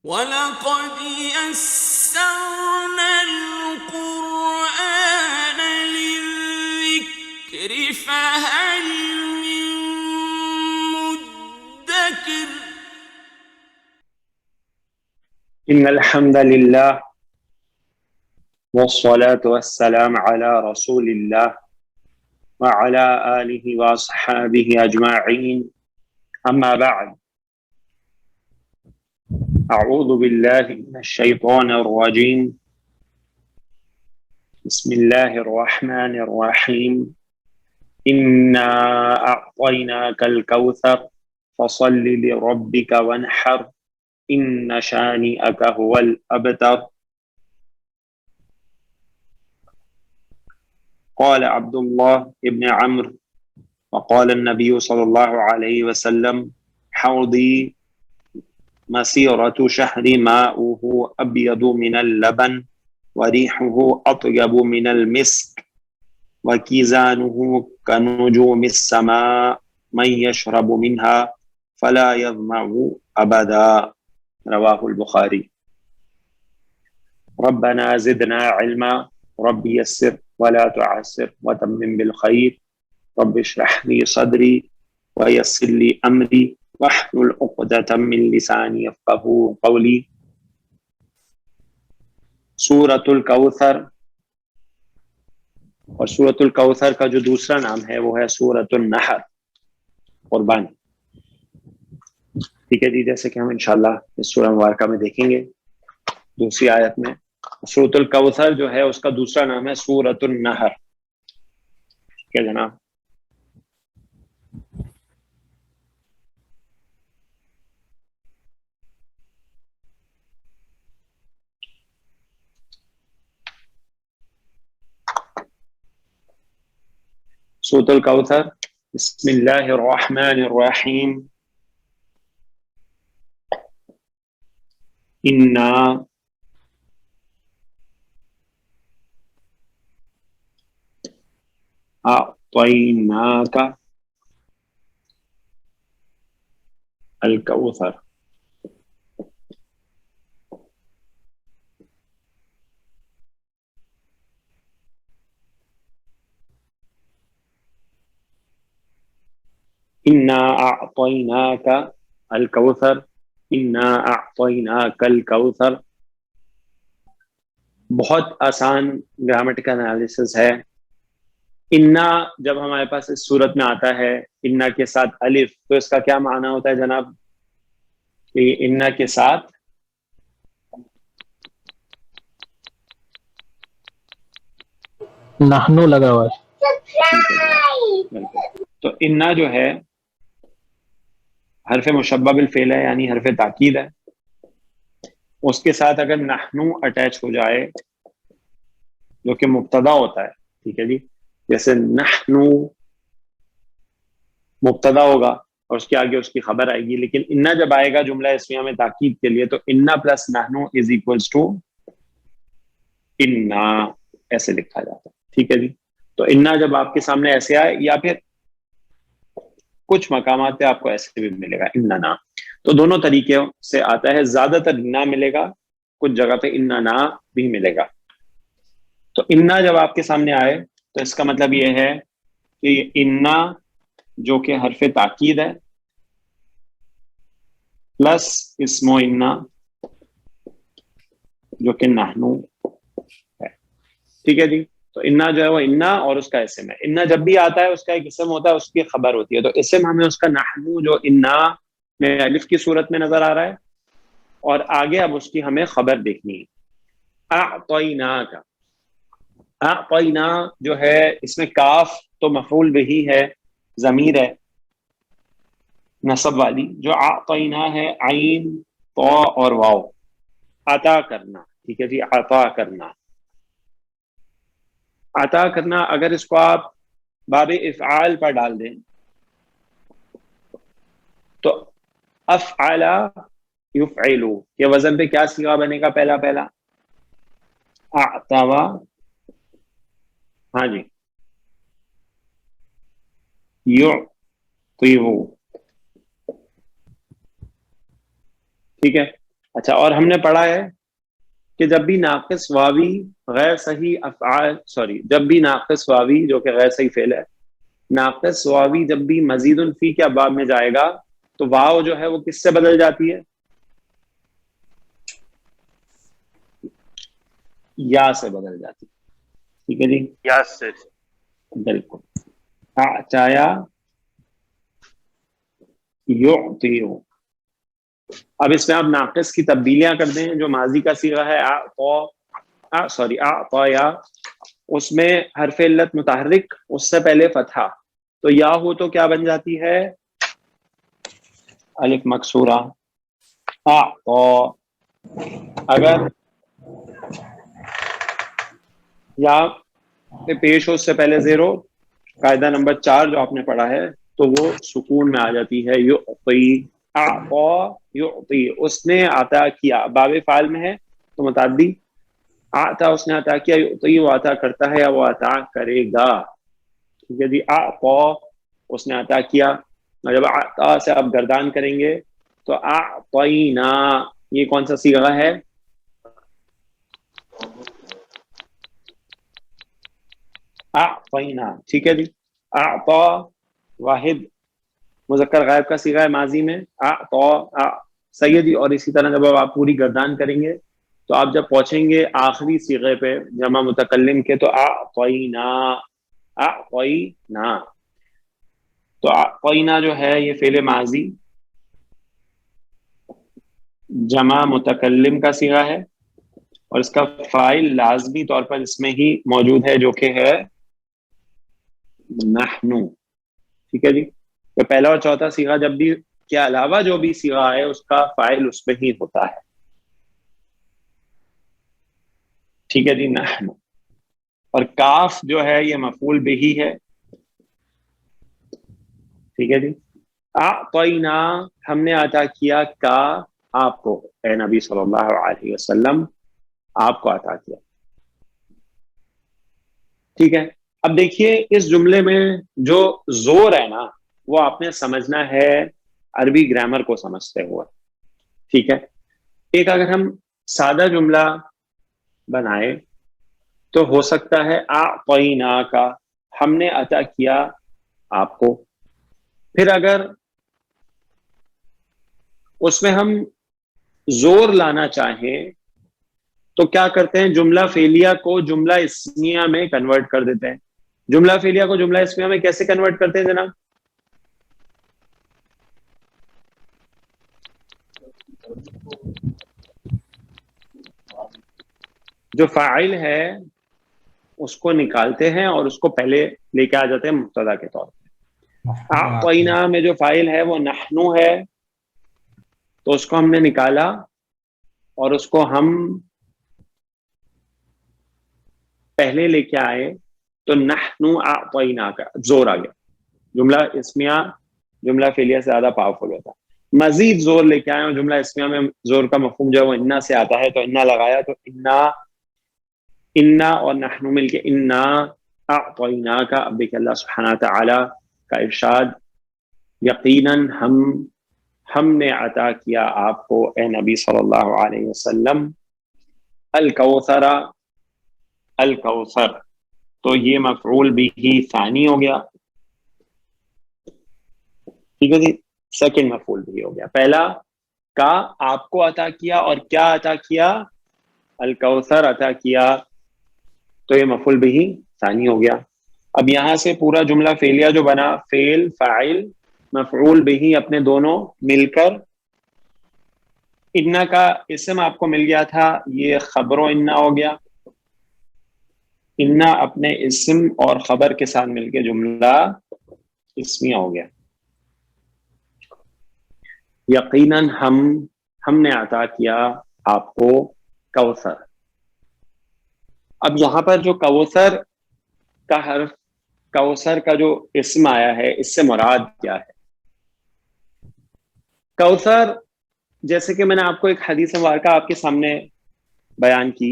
وَلَقَدْ يَسَّرْنَا الْقُرْآنَ لِلذِّكْرِ فَهَلْ مِن مُّدَّكِرٍ إن الحمد لله والصلاة والسلام على رسول الله وعلى آله وأصحابه أجمعين أما بعد أعوذ بالله من الشيطان الرجيم بسم الله الرحمن الرحيم إنا أعطيناك الكوثر فصل لربك وانحر إن شانئك هو الأبتر قال عبد الله بن عمرو وقال النبي صلى الله عليه وسلم حوضي مسيرة شهر ماؤه أبيض من اللبن وريحه أطيب من المسك وكيزانه كنجوم السماء من يشرب منها فلا يظمأ أبدا رواه البخاري ربنا زدنا علما رب يسر ولا تعسر وتمم بالخير رب اشرح لي صدري ويسر لي أمري واحلل عقدة من لساني يفقهوا قولي سورۃ الکوثر. اور سورۃ الکوثر کا جو دوسرا نام ہے وہ ہے سورۃ النحر، قربانی. ٹھیک ہے جی، جیسے کہ ہم انشاءاللہ اس سورہ مبارکہ میں دیکھیں گے دوسری آیت میں سورۃ الکوثر جو ہے اس کا دوسرا نام ہے سورۃ النحر. ٹھیک ہے جناب. سورۃ الکوثر. بسم اللہ الرحمن الرحیم. انا اعطیناک الکوثر. انا اعطیناک الکوثر. انا اعطیناک الکوثر. بہت آسان گرامیٹیکل انالیسس ہے. انا جب ہمارے پاس اس صورت میں آتا ہے انا کے ساتھ الف، تو اس کا کیا معنی ہوتا ہے جناب؟ کہ انا کے ساتھ نحنو لگا ہوا ہے. تو انا جو ہے حرف مشبہ بالفعل ہے، یعنی حرف تاکید ہے. اس کے ساتھ اگر نحنو اٹیچ ہو جائے جو کہ مبتدا ہوتا ہے، ٹھیک ہے جی، جیسے نحنو مبتدا ہوگا اور اس کے آگے اس کی خبر آئے گی، لیکن انا جب آئے گا جملہ اسمیہ میں تاکید کے لیے تو انا پلس نحنو از اکولس ٹو انا، ایسے لکھا جاتا ہے. ٹھیک ہے جی. تو انا جب آپ کے سامنے ایسے آئے، یا پھر کچھ مقامات پہ آپ کو ایسے بھی ملے گا اننا، تو دونوں طریقے سے آتا ہے. زیادہ تر انا ملے گا، کچھ جگہ پہ اننا بھی ملے گا. تو انا جب آپ کے سامنے آئے تو اس کا مطلب یہ ہے کہ انا جو کہ حرف تاکید ہے پلس اسم و انا جو کہ نحنو ہے. ٹھیک ہے جی. تو انا جو ہے وہ انا اور اس کا اسم ہے. انا جب بھی آتا ہے اس کا ایک اسم ہوتا ہے، اس کی خبر ہوتی ہے. تو اسم ہمیں اس کا نحنو جو انا میں الف کی صورت میں نظر آ رہا ہے، اور آگے اب اس کی ہمیں خبر دیکھنی ہے. اعطیناک. اعطینا جو ہے اس میں کاف تو مفعول بہی ہے، ضمیر ہے نصب والی. جو اعطینا ہے عین طا اور واو، عطا کرنا. ٹھیک ہے جی. عطا کرنا، عطا کرنا. اگر اس کو آپ باب افعال پر ڈال دیں تو افعل یفعلو کے وزن پہ کیا صیغہ بنے گا؟ پہلا اعطوا. ہاں جی. یعطیو. ٹھیک ہے. اچھا، اور ہم نے پڑھا ہے کہ جب بھی ناقص واوی غیر صحیح افعال، جب بھی ناقص واوی جو کہ غیر صحیح فعل ہے، ناقص واوی جب بھی مزید فی کے ابواب میں جائے گا تو واو جو ہے وہ کس سے بدل جاتی ہے؟ یا سے بدل جاتی ہے. ٹھیک ہے جی، یا سے، بالکل. اعطایا یعطی. اب اس میں آپ ناقص کی تبدیلیاں کر دیں. جو ماضی کا صیغہ ہے اعطایا، اس میں حرف علت متحرک، اس سے پہلے فتحہ، تو یا ہو تو کیا بن جاتی ہے؟ الف مکسورہ. اعطا. اگر یا پہ پیش ہو اس سے پہلے زیرو، قاعدہ نمبر 4 جو آپ نے پڑھا ہے، تو وہ سکون میں آ جاتی ہے. یعطی، اعطا یعطی، اس نے عطا کیا، باب فعال میں ہے تو متعدی. عطا، اس نے عطا کیا، یعطی وہ عطا کرتا ہے یا وہ عطا کرے گا. ٹھیک ہے جی. اعطا، اس نے عطا کیا. جب عطا سے آپ گردان کریں گے تو اعطینا، یہ کون سا صیغہ ہے؟ اعطینا. ٹھیک ہے جی. اعطا واحد مذکر غائب کا صیغہ ہے ماضی میں. اعطا سیدی. اور اسی طرح جب آپ پوری گردان کریں گے تو آپ جب پہنچیں گے آخری صیغے پہ جمع متکلم کے تو اعطینا. اعطینا. تو اعطینا جو ہے یہ فعل ماضی جمع متکلم کا صیغہ ہے، اور اس کا فاعل لازمی طور پر اس میں ہی موجود ہے جو کہ ہے نحنو. ٹھیک ہے جی. تو پہلا اور چوتھا صیغہ جب بھی کے علاوہ جو بھی صیغہ ہے اس کا فاعل اس میں ہی ہوتا ہے. ٹھیک ہے جی. نحنو. اور کاف جو ہے یہ مفعول بہ ہے. ٹھیک ہے جی. اعطینا، ہم نے عطا کیا کا آپ کو، اے نبی صلی اللہ علیہ وسلم، آپ کو عطا کیا. ٹھیک ہے. اب دیکھیے اس جملے میں جو زور ہے نا وہ آپ نے سمجھنا ہے عربی گرامر کو سمجھتے ہوئے. ٹھیک ہے. ایک اگر ہم سادہ جملہ بنائے تو ہو سکتا ہے اعطینا کا، ہم نے عطا کیا آپ کو. پھر اگر اس میں ہم زور لانا چاہیں تو کیا کرتے ہیں؟ جملہ فعلیہ کو جملہ اسمیہ میں کنورٹ کر دیتے ہیں. جملہ فعلیہ کو جملہ اسمیہ میں کیسے کنورٹ کرتے ہیں جناب؟ جو فاعل ہے اس کو نکالتے ہیں اور اس کو پہلے لے کے آ جاتے ہیں مبتدا کے طور پہ. اعطینا میں جو فاعل ہے وہ نحنو ہے، تو اس کو ہم نے نکالا اور اس کو ہم پہلے لے کے آئے تو نحنو اعطینا کا زور آ گیا. جملہ اسمیہ جملہ فعلیہ سے زیادہ پاورفل ہوتا ہے. مزید زور لے کے آئے اور جملہ اسمیہ میں زور کا مفہوم جو ہے وہ انا سے آتا ہے، تو انا لگایا تو انا اور نحنو مل کے انا اعطینا کا. اب دیکھیں اللہ سبحانہ تعالی کا ارشاد، یقیناً ہم نے عطا کیا آپ کو اے نبی صلی اللہ علیہ وسلم الکوثر. الکوثر تو یہ مفعول بھی ثانی ہو گیا. ٹھیک ہے جی. سیکنڈ مفعول بھی ہو گیا. پہلا کا آپ کو عطا کیا، اور کیا عطا کیا؟ الکوثر عطا کیا، تو یہ مفعول بھی ثانی ہو گیا. اب یہاں سے پورا جملہ فعلیہ جو بنا، فعل، فاعل، مفعول بھی اپنے دونوں مل کر انا کا اسم آپ کو مل گیا تھا، یہ خبر و انا ہو گیا. انا اپنے اسم اور خبر کے ساتھ مل کے جملہ اسمیہ ہو گیا. یقیناً ہم نے عطا کیا آپ کو کوثر. اب یہاں پر جو کوثر کا حرف، کوثر کا جو اسم آیا ہے، اس سے مراد کیا ہے؟ کوثر، جیسے کہ میں نے آپ کو ایک حدیث مبارکہ آپ کے سامنے بیان کی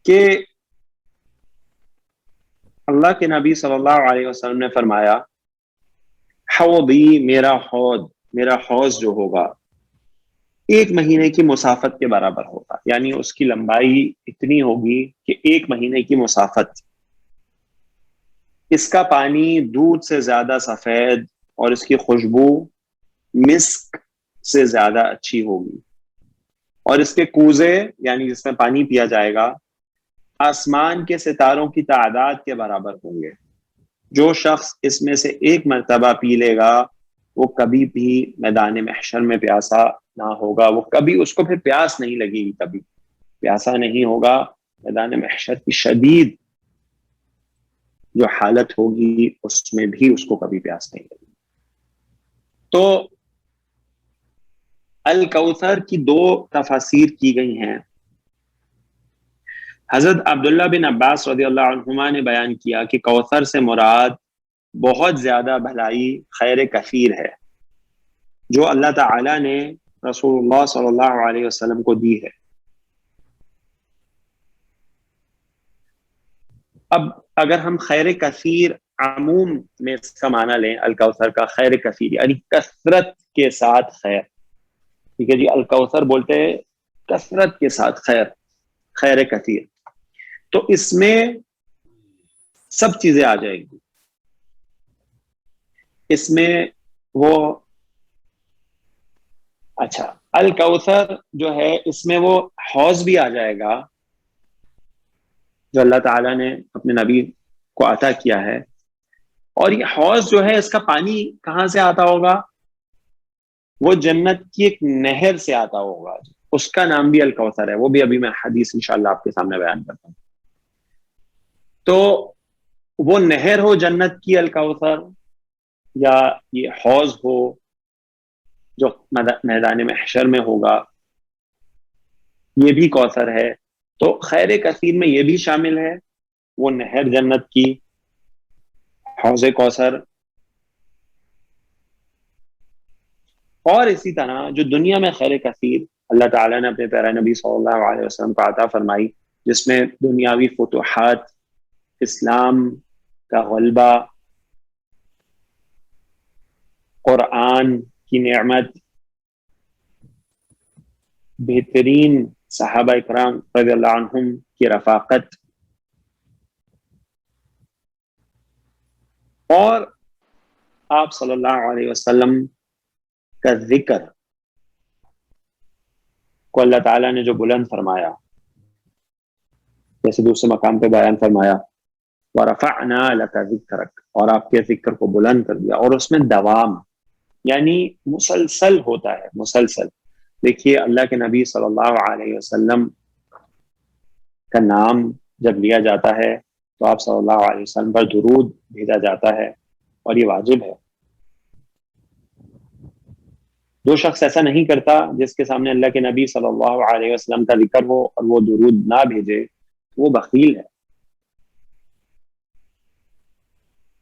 کہ اللہ کے نبی صلی اللہ علیہ وسلم نے فرمایا حوضی، میرا حوض، میرا حوض جو ہوگا 1 مہینے کی مسافت کے برابر ہوگا، یعنی اس کی لمبائی اتنی ہوگی کہ 1 مہینے کی مسافت، اس کا پانی دودھ سے زیادہ سفید اور اس کی خوشبو مسک سے زیادہ اچھی ہوگی، اور اس کے کوزے یعنی جس میں پانی پیا جائے گا آسمان کے ستاروں کی تعداد کے برابر ہوں گے۔ جو شخص اس میں سے 1 مرتبہ پی لے گا وہ کبھی بھی میدان محشر میں پیاسا نہ ہوگا، وہ کبھی اس کو پھر پیاس نہیں لگے گی، کبھی پیاسا نہیں ہوگا۔ میدان محشر کی شدید جو حالت ہوگی اس میں بھی اس کو کبھی پیاس نہیں لگے گی۔ تو الکوثر کی 2 تفاسیر کی گئی ہیں۔ حضرت عبداللہ بن عباس رضی اللہ عنہما نے بیان کیا کہ کوثر سے مراد بہت زیادہ بھلائی، خیر کثیر ہے جو اللہ تعالی نے رسول اللہ صلی اللہ علیہ وسلم کو دی ہے۔ اب اگر ہم خیر کثیر عموم میں اس کا معنی لیں، الکوثر کا خیر کثیر یعنی کثرت کے ساتھ خیر، ٹھیک ہے جی، الکوثر بولتے ہیں کثرت کے ساتھ خیر، خیر کثیر، تو اس میں سب چیزیں آ جائیں گی۔ اس میں وہ اچھا الکوثر جو ہے اس میں وہ حوض بھی آ جائے گا جو اللہ تعالیٰ نے اپنے نبی کو عطا کیا ہے، اور یہ حوض جو ہے اس کا پانی کہاں سے آتا ہوگا؟ وہ جنت کی ایک نہر سے آتا ہوگا، اس کا نام بھی الکوثر ہے، وہ بھی ابھی میں حدیث انشاءاللہ آپ کے سامنے بیان کرتا ہوں۔ تو وہ نہر ہو جنت کی الکوثر، یا یہ حوض ہو جو میدان محشر میں ہوگا، یہ بھی کوثر ہے۔ تو خیر کثیر میں یہ بھی شامل ہے، وہ نہر جنت کی، حوض کوثر، اور اسی طرح جو دنیا میں خیر کثیر اللہ تعالیٰ نے اپنے پیارے نبی صلی اللہ علیہ وسلم کو عطا فرمائی، جس میں دنیاوی فتوحات، اسلام کا غلبہ، قرآن کی نعمت، بہترین صحابہ اکرام رضی اللہ عنہم کی رفاقت، اور آپ صلی اللہ علیہ وسلم کا ذکر کو اللہ تعالیٰ نے جو بلند فرمایا، جیسے دوسرے مقام پہ بیان فرمایا وَرَفَعْنَا لَكَ ذِكْرَكَ، اور آپ کے ذکر کو بلند کر دیا، اور اس میں دوام یعنی مسلسل ہوتا ہے، مسلسل۔ دیکھیے اللہ کے نبی صلی اللہ علیہ وسلم کا نام جب لیا جاتا ہے تو آپ صلی اللہ علیہ وسلم پر درود بھیجا جاتا ہے، اور یہ واجب ہے۔ جو شخص ایسا نہیں کرتا جس کے سامنے اللہ کے نبی صلی اللہ علیہ وسلم کا ذکر ہو اور وہ درود نہ بھیجے، وہ بخیل ہے۔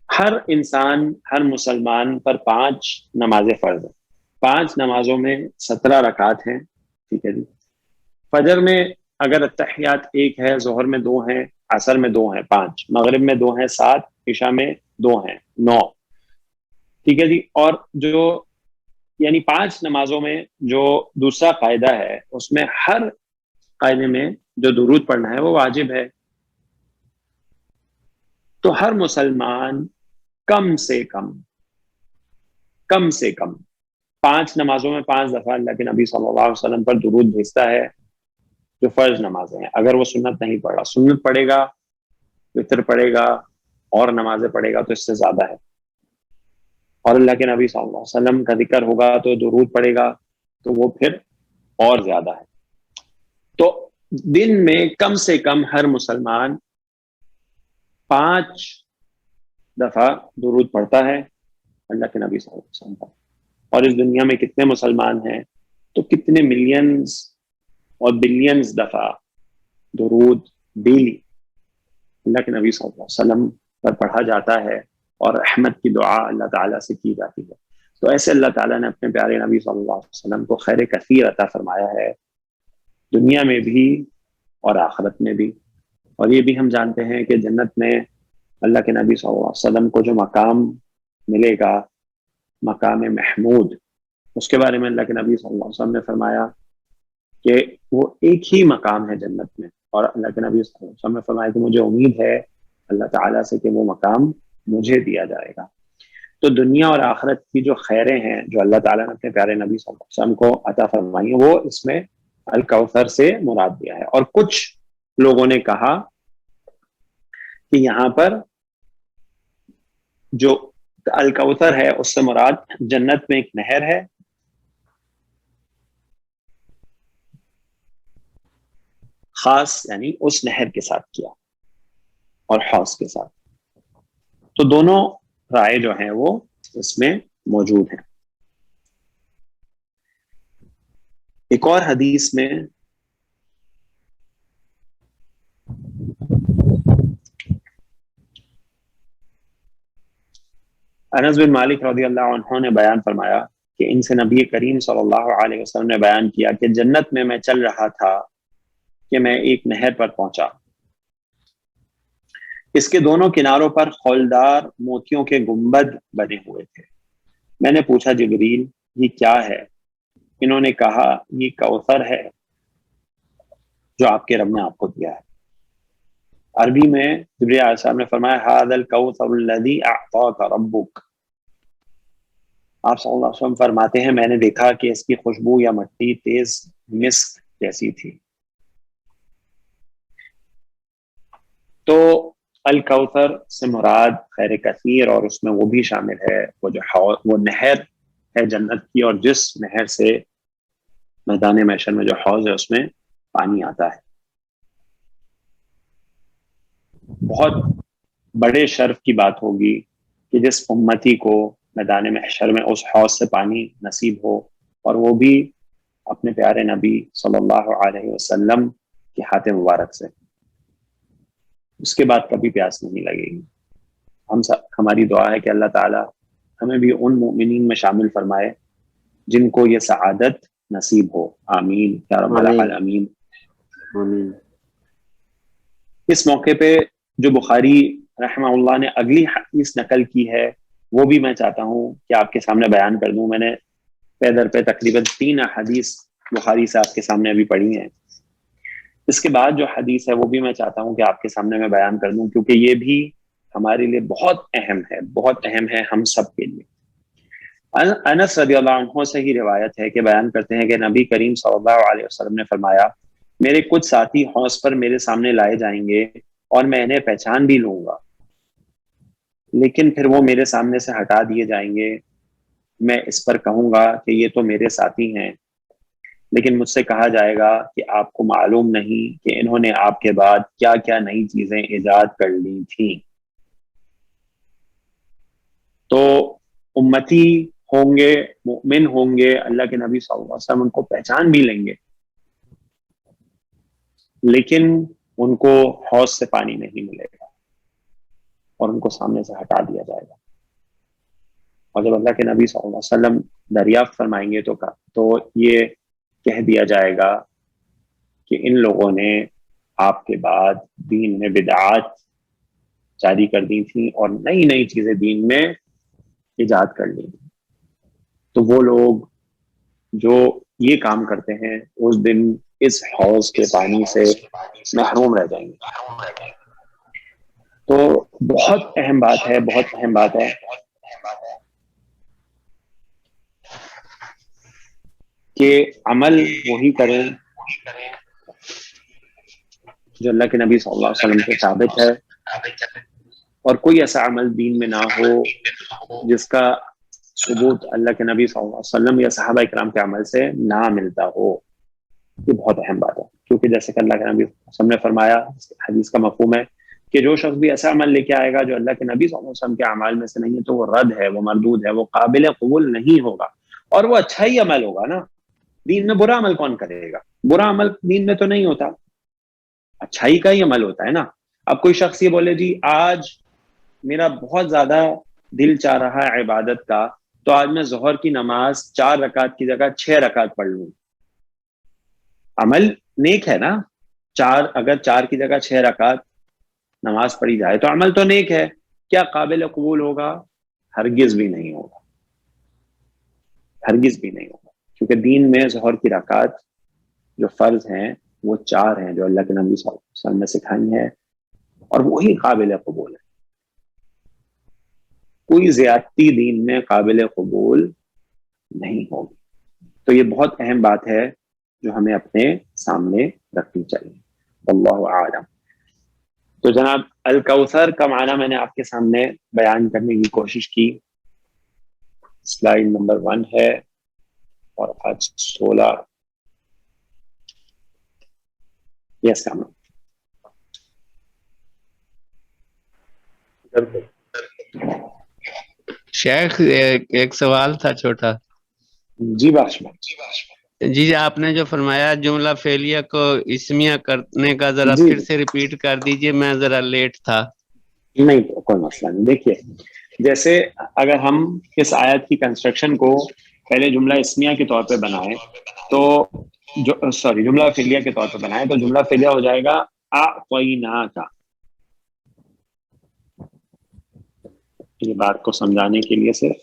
ہر انسان، ہر مسلمان پر 5 نمازیں فرض ہیں۔ 5 نمازوں میں 17 رکعات ہیں، ٹھیک ہے جی۔ فجر میں اگر التحیات 1 ہے، ظہر میں 2 ہیں، عصر میں 2 ہیں، 5، مغرب میں 2 ہیں، 7، عشاء میں 2 ہیں، 9، ٹھیک ہے جی۔ اور جو یعنی 5 نمازوں میں جو دوسرا قاعدہ ہے، اس میں ہر قاعدے میں جو درود پڑھنا ہے وہ واجب ہے۔ تو ہر مسلمان کم سے کم 5 نمازوں میں 5 دفعہ اللہ کے نبی صلی اللہ علیہ وسلم پر درود بھیجتا ہے، جو فرض نمازیں ہیں۔ اگر وہ سنت نہیں پڑھ رہا، سنت پڑھے گا، وتر پڑھے گا، اور نمازیں پڑھے گا تو اس سے زیادہ ہے۔ اور اللہ کے نبی صلی اللہ علیہ وسلم کا ذکر ہوگا تو درود پڑھے گا تو وہ پھر اور زیادہ ہے۔ تو دن میں کم سے کم ہر مسلمان 5 دفعہ درود پڑھتا ہے اللہ کے نبی صلی اللہ علیہ وسلم پر۔ اور اس دنیا میں کتنے مسلمان ہیں تو کتنے ملینز اور بلینز دفعہ درود ڈیلی اللہ کے نبی صلی اللہ علیہ وسلم پر پڑھا جاتا ہے، اور رحمت کی دعا اللہ تعالیٰ سے کی جاتی ہے۔ تو ایسے اللہ تعالیٰ نے اپنے پیارے نبی صلی اللہ علیہ وسلم کو خیر کثیر عطا فرمایا ہے، دنیا میں بھی اور آخرت میں بھی۔ اور یہ بھی ہم جانتے ہیں کہ جنت میں اللہ کے نبی صلی اللہ علیہ وسلم کو جو مقام ملے گا، مقام محمود، اس کے بارے میں اللہ کے نبی صلی اللہ علیہ وسلم نے فرمایا کہ وہ ایک ہی مقام ہے جنت میں، اور اللہ کے نبی صلی اللہ علیہ وسلم نے فرمایا کہ مجھے امید ہے اللہ تعالیٰ سے کہ وہ مقام مجھے دیا جائے گا۔ تو دنیا اور آخرت کی جو خیریں ہیں جو اللہ تعالیٰ نے اپنے پیارے نبی صلی اللہ علیہ وسلم کو عطا فرمائی ہیں، وہ اس میں الکوثر سے مراد دیا ہے۔ اور کچھ لوگوں نے کہا کہ یہاں پر جو الکوثر ہے اس سے مراد جنت میں ایک نہر ہے، خاص یعنی اس نہر کے ساتھ کیا اور حوض کے ساتھ۔ تو دونوں رائے جو ہیں وہ اس میں موجود ہیں۔ ایک اور حدیث میں انس بن مالک رضی اللہ عنہ نے بیان فرمایا کہ ان سے نبی کریم صلی اللہ علیہ وسلم نے بیان کیا کہ جنت میں چل رہا تھا کہ میں ایک نہر پر پہنچا، اس کے دونوں کناروں پر خولدار موتیوں کے گنبد بنے ہوئے تھے۔ میں نے پوچھا جبریل یہ کیا ہے؟ انہوں نے کہا یہ کوثر ہے جو آپ کے رب نے آپ کو دیا ہے۔ عربی میں جبریل علیہ السلام نے فرمایا ھذا الکوثر الذی اعطاک ربک۔ آپ صلی اللہ علیہ وسلم فرماتے ہیں میں نے دیکھا کہ اس کی خوشبو یا مٹی تیز مسک جیسی تھی۔ تو الکوثر سے مراد خیر کثیر، اور اس میں وہ بھی شامل ہے وہ نہر ہے جنت کی، اور جس نہر سے میدان محشر میں جو حوض ہے اس میں پانی آتا ہے۔ بہت بڑے شرف کی بات ہوگی کہ جس امتی کو میدان محشر میں اس حوض سے پانی نصیب ہو، اور وہ بھی اپنے پیارے نبی صلی اللہ علیہ وسلم کے ہاتھ مبارک سے، اس کے بعد کبھی پیاس نہیں لگے گی۔ ہماری دعا ہے کہ اللہ تعالی ہمیں بھی ان مؤمنین میں شامل فرمائے جن کو یہ سعادت نصیب ہو، آمین یا رب العالمین۔ آمین۔ اس موقع پہ جو بخاری رحمہ اللہ نے اگلی حدیث نقل کی ہے وہ بھی میں چاہتا ہوں کہ آپ کے سامنے بیان کر دوں۔ میں نے پے در پہ تقریباً 3 حدیث بخاری سے آپ کے سامنے ابھی پڑھی ہیں۔ اس کے بعد جو حدیث ہے وہ بھی میں چاہتا ہوں کہ آپ کے سامنے میں بیان کر دوں، کیونکہ یہ بھی ہمارے لیے بہت اہم ہے ہم سب کے لیے۔ انس رضی اللہ عنہ سے ہی روایت ہے کہ بیان کرتے ہیں کہ نبی کریم صلی اللہ علیہ وسلم نے فرمایا میرے کچھ ساتھی حوض پر میرے سامنے لائے جائیں گے اور میں انہیں پہچان بھی لوں گا، لیکن پھر وہ میرے سامنے سے ہٹا دیے جائیں گے۔ میں اس پر کہوں گا کہ یہ تو میرے ساتھی ہیں، لیکن مجھ سے کہا جائے گا کہ آپ کو معلوم نہیں کہ انہوں نے آپ کے بعد کیا کیا نئی چیزیں ایجاد کر لی تھیں۔ تو امتی ہوں گے، مؤمن ہوں گے، اللہ کے نبی صلی اللہ علیہ وسلم ان کو پہچان بھی لیں گے، لیکن ان کو حوض سے پانی نہیں ملے گا اور ان کو سامنے سے ہٹا دیا جائے گا۔ اور جب اللہ کے نبی صلی اللہ علیہ وسلم دریافت فرمائیں گے تو یہ کہہ دیا جائے گا کہ ان لوگوں نے آپ کے بعد دین میں بدعات جاری کر دی تھیں اور نئی نئی چیزیں دین میں ایجاد کر لی تھی۔ تو وہ لوگ جو یہ کام کرتے ہیں اس دن اس حوض کے پانی سے محروم رہ جائیں گے۔ تو بہت اہم بات ہے کہ عمل وہی کریں جو اللہ کے نبی صلی اللہ علیہ وسلم سے ثابت ہے، اور کوئی ایسا عمل دین میں نہ ہو جس کا ثبوت اللہ کے نبی صلی اللہ علیہ وسلم یا صحابہ اکرام کے عمل سے نہ ملتا ہو۔ یہ بہت اہم بات ہے، کیونکہ جیسے کہ اللہ کے نبی صلی اللہ علیہ وسلم نے فرمایا، حدیث کا مفہوم ہے کہ جو شخص بھی ایسا عمل لے کے آئے گا جو اللہ کے نبی صلی اللہ علیہ وسلم کے اعمال میں سے نہیں ہے تو وہ رد ہے، وہ مردود ہے، وہ قابل قبول نہیں ہوگا۔ اور وہ اچھا ہی عمل ہوگا نا، دین میں برا عمل کون کرے گا؟ برا عمل دین میں تو نہیں ہوتا، اچھائی کا ہی عمل ہوتا ہے نا۔ اب کوئی شخص یہ بولے جی آج میرا بہت زیادہ دل چاہ رہا ہے عبادت کا، تو آج میں ظہر کی نماز 4 رکعت کی جگہ 6 رکعت پڑھ لوں، عمل نیک ہے نا۔ اگر 4 کی جگہ 6 رکعت نماز پڑھی جائے تو عمل تو نیک ہے، کیا قابل قبول ہوگا؟ ہرگز بھی نہیں ہوگا۔ ہرگز بھی نہیں ہوگا، کیونکہ دین میں ظہر کی رکعت جو فرض ہیں وہ 4 ہیں جو اللہ کے نبی صلی اللہ علیہ وسلم نے سکھائی ہیں، اور وہی قابل قبول ہے. کوئی زیادتی دین میں قابل قبول نہیں ہوگی. تو یہ بہت اہم بات ہے جو ہمیں اپنے سامنے رکھنی چاہیے. واللہ اعلم. تو جناب الکوثر کا معنی میں نے آپ کے سامنے بیان کرنے کی کوشش کی. سلائیڈ نمبر 1 ہے اور آج 16. یس کام. شیخ ایک سوال تھا چھوٹا. جی باشا. جی آپ نے جو فرمایا جملہ فعلیہ کو اسمیہ کرنے کا ذرا جی پھر سے ریپیٹ کر دیجئے، میں ذرا لیٹ تھا. نہیں کوئی مسئلہ نہیں. دیکھیے جیسے اگر ہم اس آیت کی کنسٹرکشن کو پہلے جملہ اسمیہ کے طور پہ بنائیں تو جملہ فعلیہ کے طور پہ بنائیں تو جملہ فعلیہ ہو جائے گا اعطیناک. یہ بات کو سمجھانے کے لیے صرف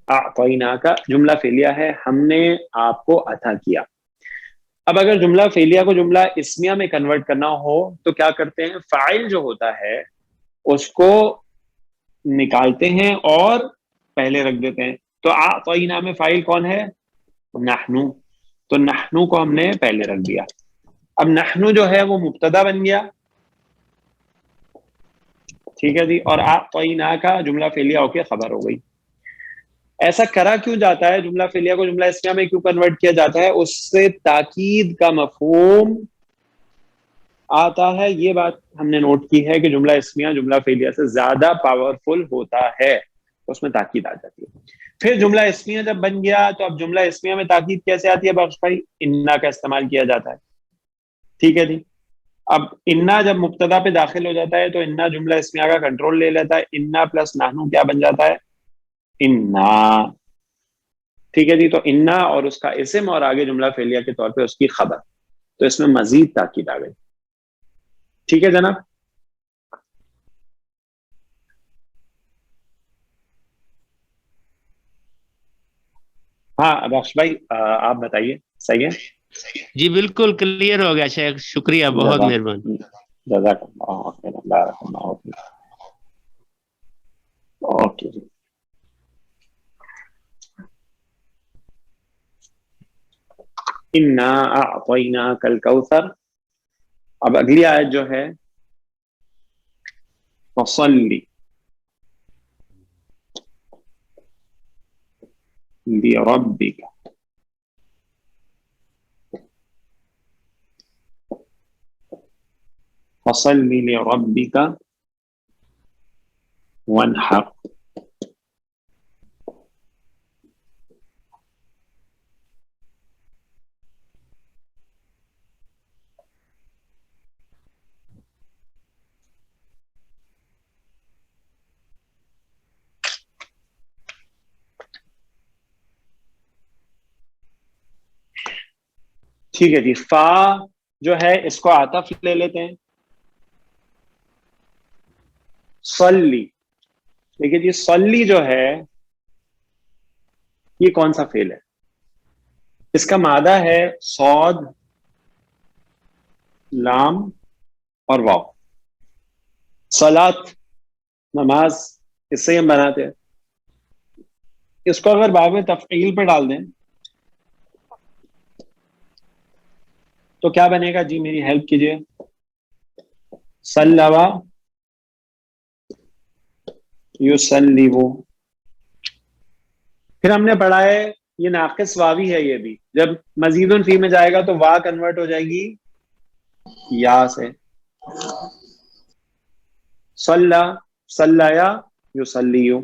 اعطیناک جملہ فعلیہ ہے، ہم نے آپ کو عطا کیا. اب اگر جملہ فعلیہ کو جملہ اسمیہ میں کنورٹ کرنا ہو تو کیا کرتے ہیں، فاعل جو ہوتا ہے اس کو نکالتے ہیں اور پہلے رکھ دیتے ہیں. تو اعطینا میں فاعل کون ہے، نحنو. تو نحنو کو ہم نے پہلے رکھ دیا. اب نحنو جو ہے وہ مبتدا بن گیا، ٹھیک ہے جی، اور اعطینا کا جملہ فعلیہ ہو کے خبر ہو گئی. ایسا کرا کیوں جاتا ہے، جملہ فعلیہ کو جملہ اسمیہ میں کیوں کنورٹ کیا جاتا ہے، اس سے تاکید کا مفہوم آتا ہے. یہ بات ہم نے نوٹ کی ہے کہ جملہ اسمیہ جملہ فعلیہ سے زیادہ پاورفل ہوتا ہے، اس میں تاکید آ جاتی ہے. پھر جملہ اسمیہ جب بن گیا تو اب جملہ اسمیہ میں تاکید کیسے آتی ہے بخش بھائی، انا کا استعمال کیا جاتا ہے. ٹھیک ہے جی. اب انا جب مبتدا پہ داخل ہو جاتا ہے تو انا جملہ اسمیہ کا کنٹرول لے لیتا ہے. انا پلس نحنو کیا بن جاتا ہے، انا. ٹھیک ہے جی. تو انا اور اس کا اسم اور آگے جملہ فعلیہ کے طور پہ اس کی خبر، تو اس میں مزید تاکید آ گئی. ٹھیک ہے جناب. ہاں بخش بھائی آپ بتائیے. صحیح ہے جی بالکل کلیئر ہو گیا شیخ، شکریہ، بہت مہربانی. جزاک اللہ خیر. بارک اللہ فیک. اوکے جی. انا اعطیناک الکوثر. اب اگلی آیت جو ہے فصلی لربک. فصلی لربک وانحر. ٹھیک ہے جی. فا جو ہے اس کو عطف لے لیتے ہیں. صلی، دیکھیے جی صلی جو ہے یہ کون سا فعل ہے، اس کا مادہ ہے صاد لام اور واو. صلات نماز، اس سے ہم بناتے ہیں. اس کو اگر باب تفعیل پہ ڈال دیں تو کیا بنے گا جی، میری ہیلپ کیجیے. صلوا یصلیو. پھر ہم نے پڑھا ہے یہ ناقص واوی ہے، یہ بھی جب مزید فی میں جائے گا تو وا کنورٹ ہو جائے گی یا سے. صلی صلیا یصلیو.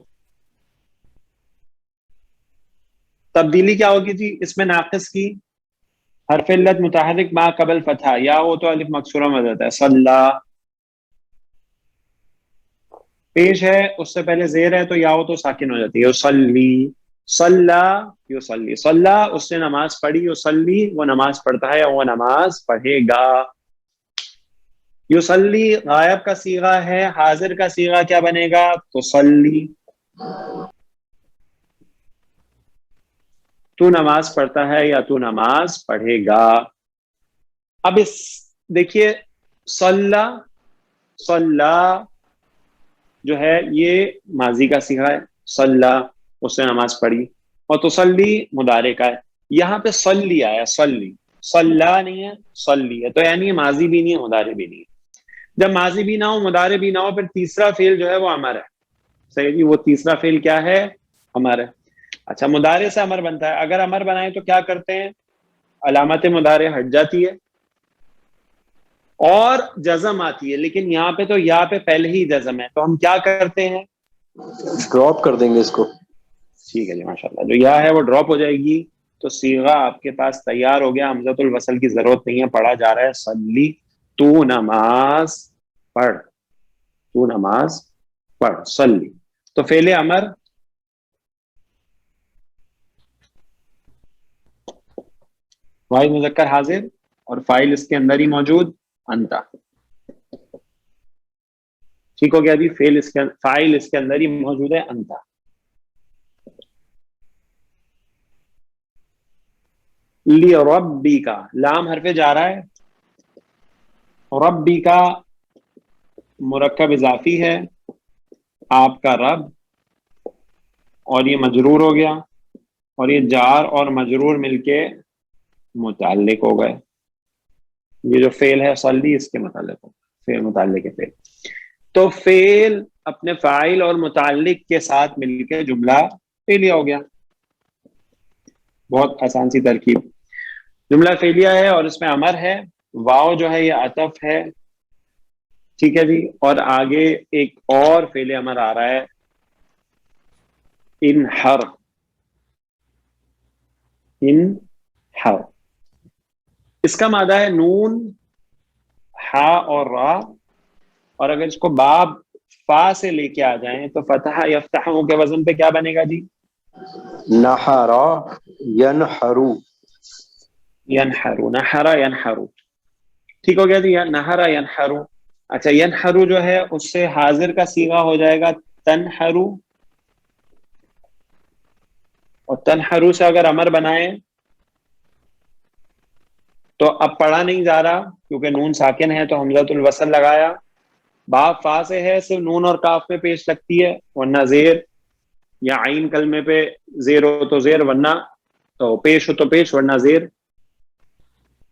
تبدیلی کیا ہوگی جی اس میں ناقص کی، حرف علت متحرک ما قبل فتحہ، یا ہو تو الف مکسورہ میں جاتا ہے. صلی پیش ہے اس سے پہلے زیر ہے تو یا ہو تو ساکن ہو جاتی ہے. یصلی صلی یصلی. صلی اس نے نماز پڑھی، یصلی وہ نماز پڑھتا ہے یا وہ نماز پڑھے گا. یصلی غائب کا صیغہ ہے، حاضر کا صیغہ کیا بنے گا، تصلی. تو نماز پڑھتا ہے یا تو نماز پڑھے گا. اب اس دیکھیے صلی جو ہے یہ ماضی کا صیغہ ہے، صلی اس نے نماز پڑھی، اور تصلی مضارع کا ہے. یہاں پہ صلی آیا، صلی نہیں ہے، صلی ہے، تو یعنی یہ ماضی بھی نہیں ہے مضارع بھی نہیں ہے. جب ماضی بھی نہ ہو مضارع بھی نہ ہو پھر تیسرا فعل جو ہے وہ امر ہے. صحیح جی، وہ تیسرا فعل کیا ہے؟ امر ہے. اچھا مضارع سے امر بنتا ہے، اگر امر بنائے تو کیا کرتے ہیں؟ علامت مضارع ہٹ جاتی ہے اور جزم آتی ہے، لیکن یہاں پہ تو یا پہ پہلے ہی جزم ہے، تو ہم کیا کرتے ہیں؟ ڈراپ کر دیں گے اس کو. ٹھیک ہے جی، ماشاءاللہ. جو یا ہے وہ ڈراپ ہو جائے گی، تو صیغہ آپ کے پاس تیار ہو گیا. حمزۃ الوصل کی ضرورت نہیں ہے، پڑھا جا رہا ہے صلی، تو نماز پڑھ، تو نماز پڑھ، صلی. تو فعل امر واحد مذکر حاضر اور فاعل اس کے اندر ہی موجود انتا. ٹھیک ہو گیا جی، فاعل اس کے اندر ہی موجود ہے انتا. لی ربی کا لام حرف جا رہا ہے، ربی کا مرکب اضافی ہے، آپ کا رب، اور یہ مجرور ہو گیا، اور یہ جار اور مجرور مل کے متعلق ہو گئے. یہ جو فعل ہے صلی اس کے متعلق ہو، فعل متعلق ہے فعل. تو فعل اپنے فاعل اور متعلق کے ساتھ مل کے جملہ فعلیہ ہو گیا. بہت آسان سی ترکیب. جملہ فعلیہ ہے اور اس میں امر ہے، واو جو ہے یہ عطف ہے. ٹھیک ہے جی، اور آگے ایک اور فعل امر آ رہا ہے، انحر. انحر اس کا مادہ ہے نون، ہا اور را، اور اگر اس کو باب فا سے لے کے آ جائیں تو فتح یفتح کے وزن پہ کیا بنے گا جی؟ نحرا ینحرو. ینحرو، نحرا ینحرو. ٹھیک ہو گیا جی، نحرا ینحرو. اچھا ینحرو جو ہے اس سے حاضر کا صیغہ ہو جائے گا تنحرو، اور تنحرو سے اگر امر بنائے تو اب پڑھا نہیں جا رہا کیونکہ نون ساکن ہے تو حمزۃ الوصل لگایا. باب فا سے ہے، صرف نون اور کاف پہ پیش لگتی ہے، ورنہ زیر یا عین کلمے پہ زیر ہو تو زیر، ورنہ تو پیش ہو تو پیش، ورنہ زیر.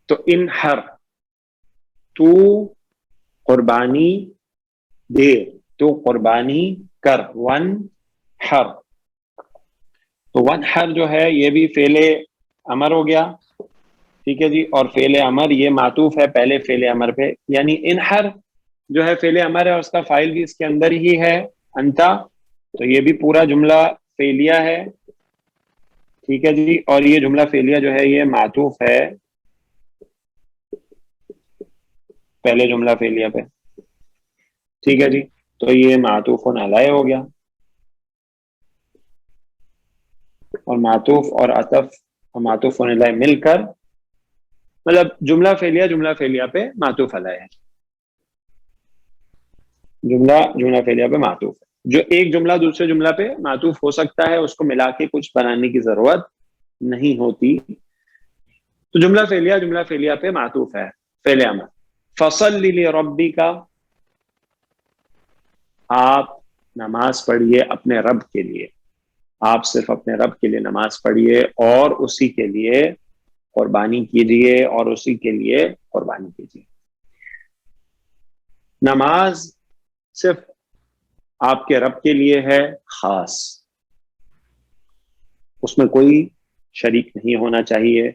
تو انحر تو قربانی دے، تو قربانی کر، ون حر. تو ون حر جو ہے یہ بھی فعل امر ہو گیا. ٹھیک ہے جی، اور فعل امر یہ معطوف ہے پہلے فعل امر پہ، یعنی انحر جو ہے فعل امر ہے اور اس کا فاعل بھی اس کے اندر ہی ہے انتا، تو یہ بھی پورا جملہ فعلیہ ہے. ٹھیک ہے جی، اور یہ جملہ فعلیہ جو ہے یہ معطوف ہے پہلے جملہ فعلیہ پہ. ٹھیک ہے جی، تو یہ معطوف علیہ ہو گیا، اور معطوف اور عطف اور معطوف علیہ مل کر مطلب جملہ فعلیہ پہ معطوف علیہ ہے. جملہ فعلیہ پہ معطوف ہے. جو ایک جملہ دوسرے جملہ پہ معطوف ہو سکتا ہے، اس کو ملا کے کچھ بنانے کی ضرورت نہیں ہوتی. تو جملہ فعلیہ پہ معطوف ہے فعل امر. فصلی لربک، آپ نماز پڑھیے اپنے رب کے لیے، آپ صرف اپنے رب کے لیے نماز پڑھیے اور اسی کے لیے قربانی کیجیے، اور اسی کے لیے قربانی کیجیے. نماز صرف آپ کے رب کے لیے ہے خاص، اس میں کوئی شریک نہیں ہونا چاہیے،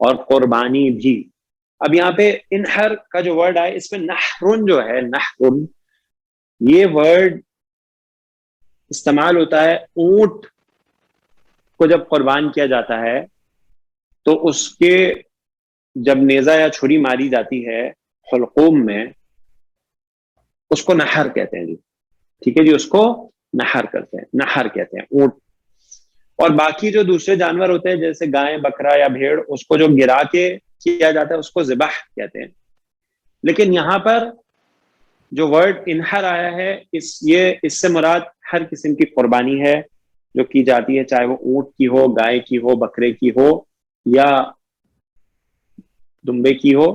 اور قربانی بھی. اب یہاں پہ انحر کا جو ورڈ آئے اس میں نحرن جو ہے، نحرن یہ ورڈ استعمال ہوتا ہے اونٹ کو جب قربان کیا جاتا ہے تو اس کے جب نیزہ یا چھری ماری جاتی ہے حلقوم میں، اس کو نحر کہتے ہیں جی. ٹھیک ہے جی، اس کو نحر کرتے ہیں، نحر کہتے ہیں اونٹ. اور باقی جو دوسرے جانور ہوتے ہیں جیسے گائے، بکرا یا بھیڑ، اس کو جو گرا کے کیا جاتا ہے اس کو ذبح کہتے ہیں. لیکن یہاں پر جو ورڈ انحر آیا ہے اس سے مراد ہر قسم کی قربانی ہے، جو کی جاتی ہے، چاہے وہ اونٹ کی ہو، گائے کی ہو، بکرے کی ہو یا دمبے کی ہو.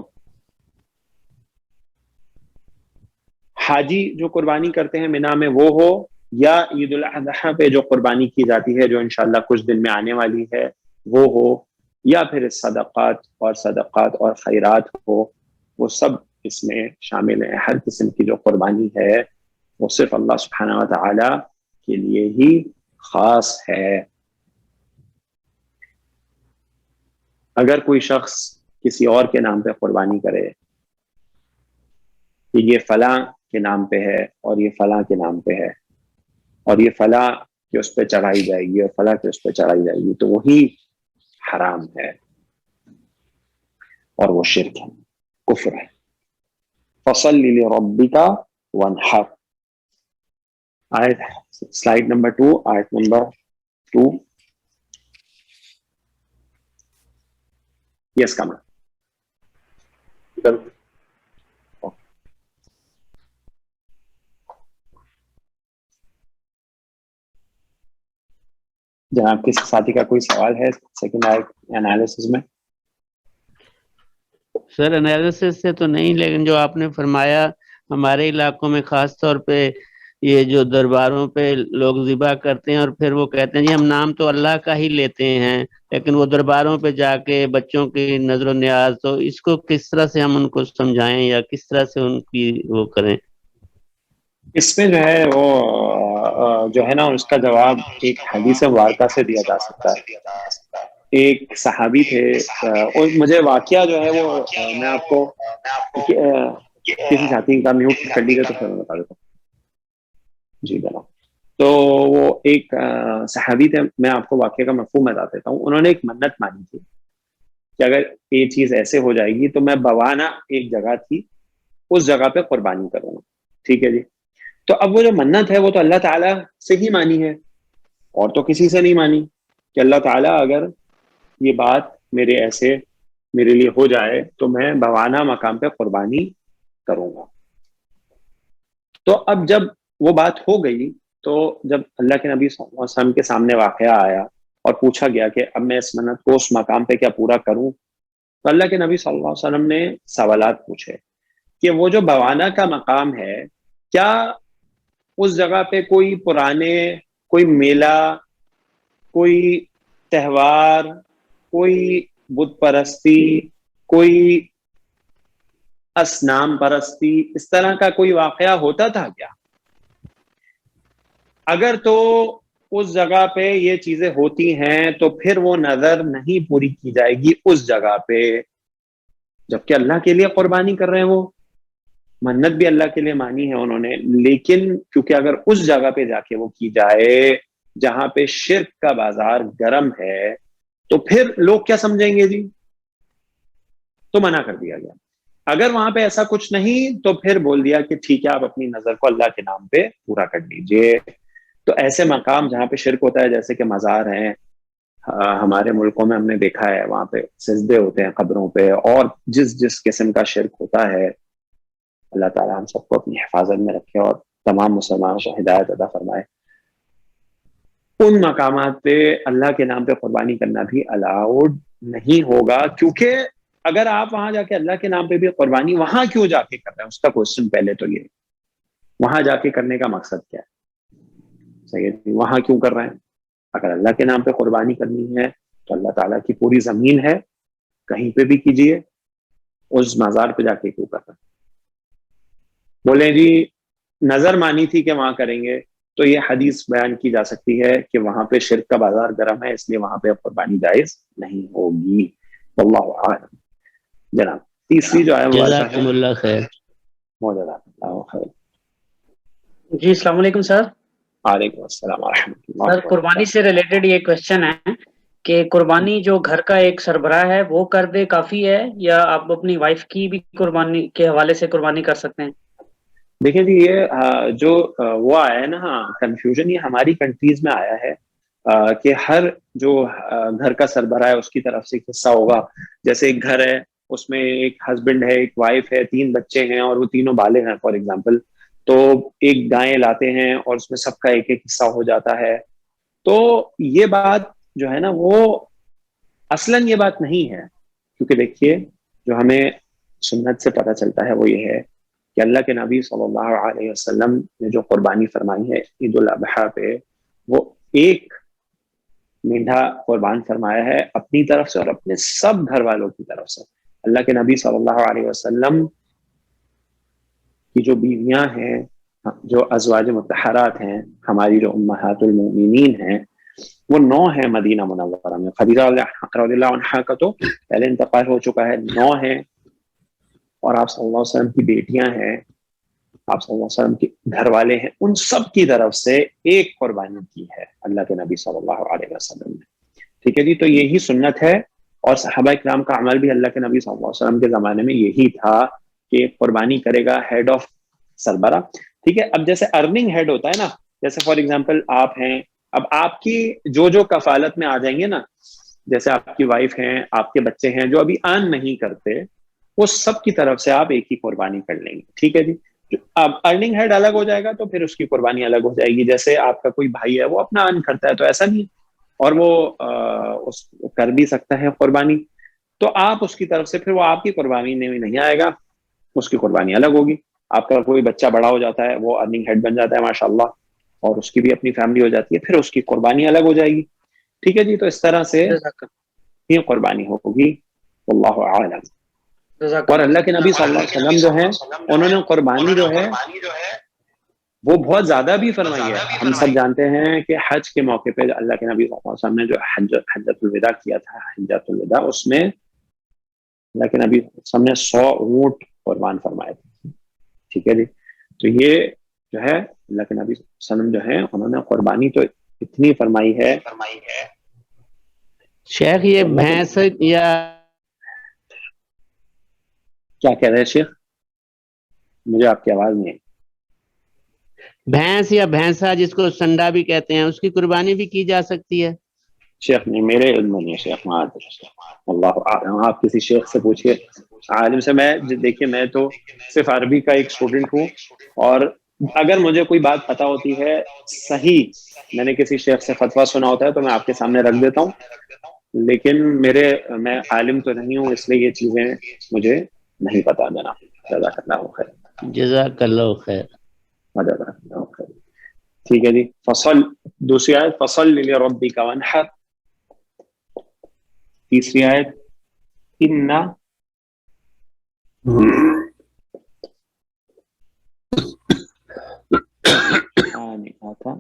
حاجی جو قربانی کرتے ہیں مینا میں وہ ہو، یا عید الاضحیٰ پہ جو قربانی کی جاتی ہے جو انشاءاللہ کچھ دن میں آنے والی ہے وہ ہو، یا پھر صدقات اور خیرات ہو، وہ سب اس میں شامل ہیں. ہر قسم کی جو قربانی ہے وہ صرف اللہ سبحانہ و تعالی کے لیے ہی خاص ہے. اگر کوئی شخص کسی اور کے نام پہ قربانی کرے کہ یہ فلاں کے نام پہ ہے اور یہ فلاں کے نام پہ ہے اور یہ فلاں کہ اس پہ چڑھائی جائے گی اور فلاں کہ اس پہ چڑھائی جائے گی، تو وہی حرام ہے اور وہ شرک ہے، کفر ہے. فصل لربک وانحر. آیت سلائیڈ نمبر 2، آیت نمبر 2. یس کمان. جناب کسی ساتھی کا کوئی سوال ہے سیکنڈ آیت انالیسس میں؟ سر انالیسس سے تو نہیں، لیکن جو آپ نے فرمایا ہمارے علاقوں میں خاص طور پہ یہ جو درباروں پہ لوگ ذبح کرتے ہیں اور پھر وہ کہتے ہیں جی ہم نام تو اللہ کا ہی لیتے ہیں، لیکن وہ درباروں پہ جا کے بچوں کی نظر و نیاز، تو اس کو کس طرح سے ہم ان کو سمجھائیں یا کس طرح سے ان کی وہ کریں؟ اس میں جو ہے وہ جو ہے نا اس کا جواب ایک حدیث مبارکہ سے دیا جا سکتا ہے. ایک صحابی تھے، اور مجھے واقعہ جو ہے وہ میں آپ کو کسی ساتھی کا میوٹ کر لیجیے تو پھر میں بتا دیتا ہوں. جی جناب. تو وہ ایک صحابی تھے، میں آپ کو واقعہ کا مفہوم بتا دیتا ہوں. انہوں نے ایک منت مانی تھی کہ اگر یہ چیز ایسے ہو جائے گی تو میں بوانا ایک جگہ تھی اس جگہ پہ قربانی کروں گا. ٹھیک ہے جی. تو اب وہ جو منت ہے وہ تو اللہ تعالیٰ سے ہی مانی ہے اور تو کسی سے نہیں مانی کہ اللہ تعالیٰ اگر یہ بات میرے لیے ہو جائے تو میں بوانا مقام پہ قربانی کروں گا. تو اب جب وہ بات ہو گئی تو جب اللہ کے نبی صلی اللہ علیہ وسلم کے سامنے واقعہ آیا اور پوچھا گیا کہ اب میں اس منت کو اس مقام پہ کیا پورا کروں، تو اللہ کے نبی صلی اللہ علیہ وسلم نے سوالات پوچھے کہ وہ جو بوانا کا مقام ہے کیا اس جگہ پہ کوئی میلہ، کوئی تہوار، کوئی بت پرستی، کوئی اصنام پرستی، اس طرح کا کوئی واقعہ ہوتا تھا کیا؟ اگر تو اس جگہ پہ یہ چیزیں ہوتی ہیں تو پھر وہ نظر نہیں پوری کی جائے گی اس جگہ پہ، جبکہ اللہ کے لیے قربانی کر رہے ہیں. وہ منت بھی اللہ کے لیے مانی ہے انہوں نے، لیکن کیونکہ اگر اس جگہ پہ جا کے وہ کی جائے جہاں پہ شرک کا بازار گرم ہے تو پھر لوگ کیا سمجھیں گے جی، تو منع کر دیا گیا. اگر وہاں پہ ایسا کچھ نہیں تو پھر بول دیا کہ ٹھیک ہے آپ اپنی نظر کو اللہ کے نام پہ پورا کر لیجئے. تو ایسے مقام جہاں پہ شرک ہوتا ہے جیسے کہ مزار ہیں، ہمارے ملکوں میں ہم نے دیکھا ہے وہاں پہ سجدے ہوتے ہیں قبروں پہ، اور جس قسم کا شرک ہوتا ہے اللہ تعالیٰ ہم سب کو اپنی حفاظت میں رکھے اور تمام مسلمانوں کو ہدایت عطا فرمائے. ان مقامات پہ اللہ کے نام پہ قربانی کرنا بھی الاؤڈ نہیں ہوگا، کیونکہ اگر آپ وہاں جا کے اللہ کے نام پہ بھی قربانی وہاں کیوں جا کے کر رہے ہیں، اس کا کوشچن پہلے تو یہ وہاں جا کے کرنے کا مقصد کیا ہے. صحیح ہے، وہاں کیوں کر رہے ہیں؟ اگر اللہ کے نام پہ قربانی کرنی ہے تو اللہ تعالیٰ کی پوری زمین ہے، کہیں پہ بھی کیجئے، اس مزار پہ جا کے کیوں کر رہے ہیں؟ بولیں جی نظر مانی تھی کہ وہاں کریں گے، تو یہ حدیث بیان کی جا سکتی ہے کہ وہاں پہ شرک کا بازار گرم ہے، اس لیے وہاں پہ قربانی جائز نہیں ہوگی. واللہ اعلم. جناب تیسری جو ہے جزاکم اللہ خیر. جی السلام علیکم سر. وعلیکم السلام ورحمۃ اللہ. سر قربانی سے ریلیٹڈ یہ کوشچن ہے کہ قربانی جو گھر کا ایک سربراہ ہے وہ کر دے کافی ہے، یا آپ اپنی وائف کی بھی قربانی کے حوالے سے قربانی کر سکتے ہیں؟ دیکھیں جی یہ جو وہ آیا ہے نا کنفیوژن، یہ ہماری کنٹریز میں آیا ہے کہ ہر جو گھر کا سربراہ ہے اس کی طرف سے ایک حصہ ہوگا. جیسے ایک گھر ہے، اس میں ایک ہسبینڈ ہے، ایک وائف ہے، 3 بچے ہیں اور وہ تینوں بالغ ہیں فار ایگزامپل، تو ایک گائے لاتے ہیں اور اس میں سب کا ایک ایک حصہ ہو جاتا ہے. تو یہ بات جو ہے نا وہ اصلاً یہ بات نہیں ہے، کیونکہ دیکھیے جو ہمیں سنت سے پتہ چلتا ہے وہ یہ ہے کہ اللہ کے نبی صلی اللہ علیہ وسلم نے جو قربانی فرمائی ہے عید الاضحیٰ پہ، وہ ایک مینڈھا قربان فرمایا ہے اپنی طرف سے اور اپنے سب گھر والوں کی طرف سے۔ اللہ کے نبی صلی اللہ علیہ وسلم کی جو بیویاں ہیں، جو ازواج مطہرات ہیں، ہماری جو امہات المؤمنین ہیں، وہ 9 ہیں مدینہ منورہ میں۔ خدیجہ رضی اللہ عنہا کا تو پہلے انتقال ہو چکا ہے، 9 ہیں، اور آپ صلی اللہ علیہ وسلم کی بیٹیاں ہیں، آپ صلی اللہ علیہ وسلم کے گھر والے ہیں، ان سب کی طرف سے ایک قربانی کی ہے اللہ کے نبی صلی اللہ علیہ وسلم نے۔ ٹھیک ہے جی، تو یہی سنت ہے، اور صحابہ کرام کا عمل بھی اللہ کے نبی صلی اللہ علیہ وسلم کے زمانے میں یہی تھا کہ قربانی کرے گا ہیڈ آف سربراہ۔ ٹھیک ہے، اب جیسے ارننگ ہیڈ ہوتا ہے نا، جیسے فار ایگزامپل آپ ہیں، اب آپ کی جو کفالت میں آ جائیں گے نا، جیسے آپ کی وائف ہیں، آپ کے بچے ہیں جو ابھی ارن نہیں کرتے، وہ سب کی طرف سے آپ ایک ہی قربانی کر لیں گے۔ ٹھیک ہے جی، اب ارننگ ہیڈ الگ ہو جائے گا تو پھر اس کی قربانی الگ ہو جائے گی۔ جیسے آپ کا کوئی بھائی ہے وہ اپنا ارن کرتا ہے تو ایسا نہیں، اور وہ کر بھی سکتا ہے قربانی، تو آپ اس کی طرف سے پھر وہ آپ کی قربانی میں نہیں آئے گا، اس کی قربانی الگ ہوگی۔ آپ کا کوئی بچہ بڑا ہو جاتا ہے، وہ ارننگ ہیڈ بن جاتا ہے ماشاءاللہ، اور اس کی بھی اپنی فیملی ہو جاتی ہے، پھر اس کی قربانی الگ ہو جائے گی۔ ٹھیک ہے جی، تو اس طرح سے یہ قربانی ہوگی، واللہ اعلم۔ اور اللہ کے نبی صلی اللہ علیہ وسلم جو ہیں، انہوں نے قربانی جو ہے وہ بہت زیادہ بھی فرمائی ہے۔ ہم سب جانتے ہیں کہ حج کے موقع پہ اللہ کے نبی صلی اللہ علیہ وسلم نے جو حجۃ الوداع کیا تھا، حجۃ الوداع، اس میں اللہ کے نبی صلی اللہ علیہ وسلم نے 100 اونٹ قربان فرمائے تھے۔ ٹھیک ہے جی، تو یہ جو ہے اللہ کے نبی صلی اللہ علیہ وسلم جو ہیں، انہوں نے قربانی تو اتنی فرمائی ہے۔ شیخ یہ بھینس یا کیا کہہ رہے ہیں شیخ؟ مجھے آپ کی آواز نہیں ہے۔ بھینس یا بھینسا جس کو سنڈا بھی کہتے ہیں، اس کی قربانی بھی کی جا سکتی ہے؟ شیخ نہیں، میرے علم میں نہیں ہے شیخ، اللہ اعلم، آپ کسی شیخ سے پوچھئے، عالم سے۔ میں دیکھیے، میں تو صرف عربی کا ایک اسٹوڈنٹ ہوں، اور اگر مجھے کوئی بات پتہ ہوتی ہے صحیح، میں نے کسی شیخ سے فتویٰ سنا ہوتا ہے تو میں آپ کے سامنے رکھ دیتا ہوں، لیکن میں عالم تو نہیں ہوں، اس لیے یہ چیزیں مجھے نہیں پتا جناب۔ جزاک اللہ خیر۔ جزاک اللہ خیر۔ جزاک اللہ خیر۔ ٹھیک ہے جی، فصل، دوسری آیت فصل لربک وانحر، تیسری آیت انا آتا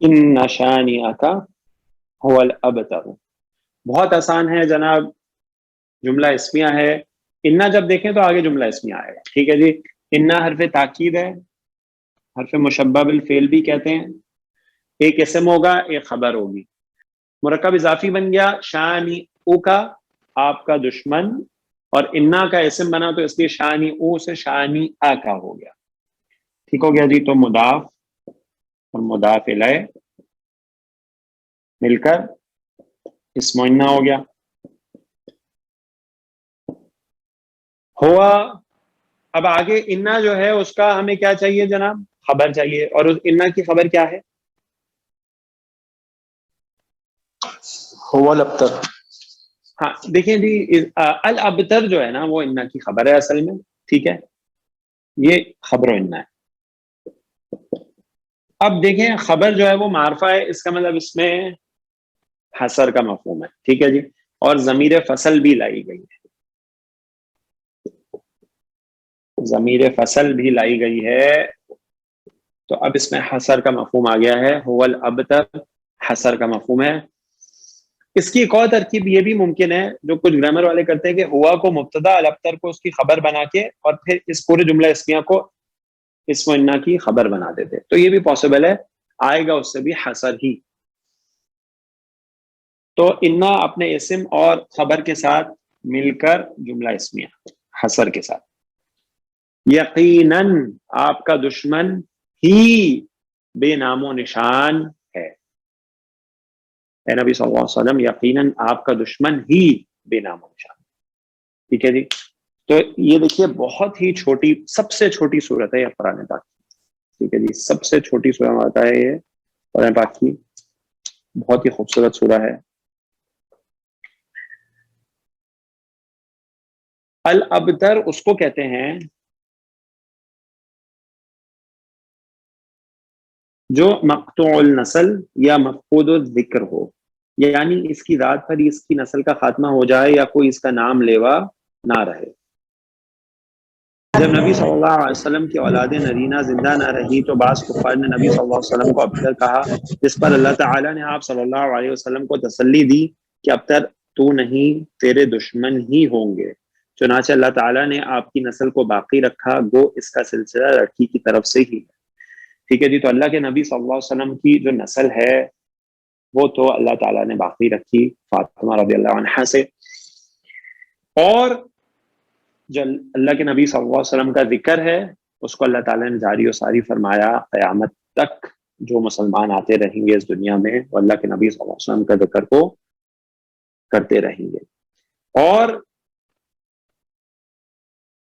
ان شانئک هو الابتر۔ بہت آسان ہے جناب، جملہ اسمیہ ہے۔ انا جب دیکھیں تو آگے جملہ اسمیہ آئے گا۔ ٹھیک ہے جی، انا حرف تاکید ہے، حرف مشبہ بالفعل بھی کہتے ہیں، ایک اسم ہوگا ایک خبر ہوگی، مرکب اضافی بن گیا شانی او کا، آپ کا دشمن، اور انا کا اسم بنا تو اس لیے شانی او سے شانی آ کا ہو گیا۔ ٹھیک ہو گیا جی، تو مضاف اور مضاف الیہ مل کر اسم انا ہو گیا۔ ہوا، اب آگے انا جو ہے اس کا ہمیں کیا چاہیے جناب؟ خبر چاہیے، اور اس انا کی خبر کیا ہے؟ هو الابتر۔ ہاں دیکھیں جی، الابتر جو ہے نا وہ انا کی خبر ہے اصل میں۔ ٹھیک ہے، یہ خبر و انا ہے۔ اب دیکھیں خبر جو ہے وہ معرفہ ہے، اس کا مطلب اس میں حصر کا مفہوم ہے۔ ٹھیک ہے جی، اور ضمیر فصل بھی لائی گئی ہے، ضمیر فصل بھی لائی گئی ہے، تو اب اس میں حصر کا مفہوم آ گیا ہے، هو الابتر حصر کا مفہوم ہے۔ اس کی ایک اور ترکیب یہ بھی ممکن ہے جو کچھ گرامر والے کرتے ہیں کہ ہوا کو مبتدا، الابتر کو اس کی خبر بنا کے، اور پھر اس پورے جملہ اسمیہ کو اسم انا کی خبر بنا دیتے، تو یہ بھی پاسبل ہے، آئے گا اس سے بھی حصر ہی۔ تو انا اپنے اسم اور خبر کے ساتھ مل کر جملہ اسمیہ حصر کے ساتھ۔ یقیناً آپ کا دشمن ہی بے نام و نشان ہے۔ اے نبی صلی اللہ علیہ وسلم یقیناً آپ کا دشمن ہی بے نام و نشان. ٹھیک ہے جی. تو یہ دیکھیے بہت ہی چھوٹی، سب سے چھوٹی صورت ہے یہ قرآن پاک کی. ٹھیک ہے جی، سب سے چھوٹی سورہ آتا ہے یہ قرآن پاک کی، بہت ہی خوبصورت سورہ ہے. الابتر اس کو کہتے ہیں جو مقطوع النسل یا مفقود الذکر ہو، یعنی اس کی ذات پر ہی اس کی نسل کا خاتمہ ہو جائے یا کوئی اس کا نام لیوا نہ رہے. جب نبی صلی اللہ علیہ وسلم کی اولاد نرینہ زندہ نہ رہی تو بعض کفار نے نبی صلی اللہ علیہ وسلم کو ابتر کہا، جس پر اللہ تعالیٰ نے آپ صلی اللہ علیہ وسلم کو تسلی دی کہ ابتر تو نہیں، تیرے دشمن ہی ہوں گے. چنانچہ اللہ تعالیٰ نے آپ کی نسل کو باقی رکھا، گو اس کا سلسلہ لڑکی کی طرف سے ہی. ٹھیک ہے جی. تو اللہ کے نبی صلی اللہ علیہ وسلم کی جو نسل ہے وہ تو اللہ تعالیٰ نے باقی رکھی فاطمہ رضی اللہ عنہا سے. اور جو اللہ کے نبی صلی اللہ علیہ وسلم کا ذکر ہے اس کو اللہ تعالیٰ نے جاری و ساری فرمایا. قیامت تک جو مسلمان آتے رہیں گے اس دنیا میں وہ اللہ کے نبی صلی اللہ علیہ وسلم کا ذکر کو کرتے رہیں گے. اور